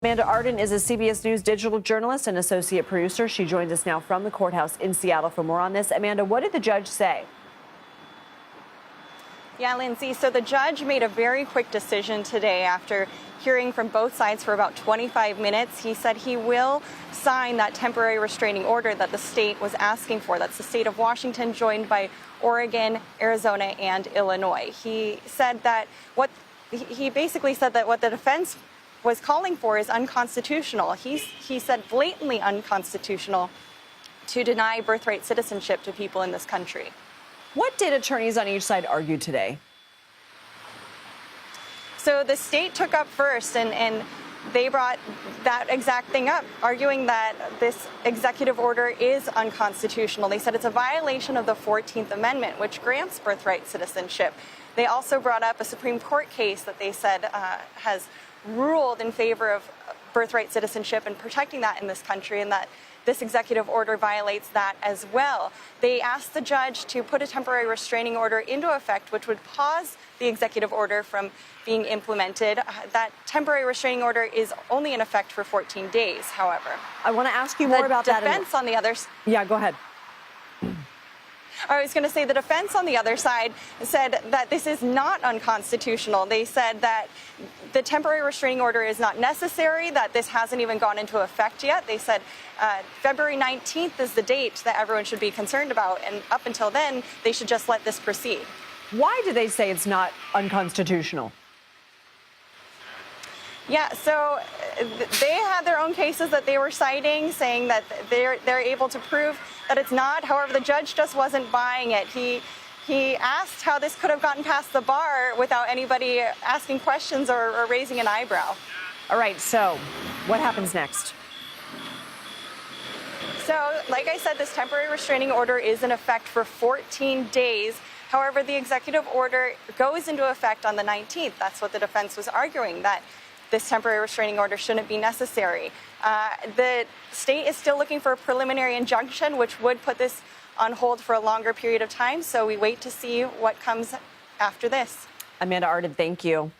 Amanda Arden is a CBS News digital journalist and associate producer. She joins us now from the courthouse in Seattle for more on this. Amanda, what did the judge say? Yeah, Lindsay, so the judge made a very quick decision today after hearing from both sides for about 25 minutes. He said he will sign that temporary restraining order that the state was asking for. That's the state of Washington, joined by Oregon, Arizona, and Illinois. He basically said that what the defense was calling for is unconstitutional. He said blatantly unconstitutional to deny birthright citizenship to people in this country. What did attorneys on each side argue today? So the state took up first, and they brought that exact thing up, arguing that this executive order is unconstitutional. They said it's a violation of the 14th Amendment, which grants birthright citizenship. They also brought up a Supreme Court case that they said has ruled in favor of birthright citizenship and protecting that in this country, and that this executive order violates that as well. They asked the judge to put a temporary restraining order into effect, which would pause the executive order from being implemented. That temporary restraining order is only in effect for 14 days, however. I want to ask you more about that. The defense on the other side. Yeah, go ahead. I was going to say the defense on the other side said that this is not unconstitutional. They said that the temporary restraining order is not necessary, that this hasn't even gone into effect yet. They said February 19th is the date that everyone should be concerned about, and up until then, they should just let this proceed. Why do they say it's not unconstitutional? Yeah, so they had their own cases that they were citing, saying that they're able to prove that it's not. However, the judge just wasn't buying it. He asked how this could have gotten past the bar without anybody asking questions or raising an eyebrow. All right, so what happens next? So, like I said, this temporary restraining order is in effect for 14 days. However, the executive order goes into effect on the 19th. That's what the defense was arguing, that this temporary restraining order shouldn't be necessary. The state is still looking for a preliminary injunction, which would put this on hold for a longer period of time. So we wait to see what comes after this. Amanda Arden, thank you.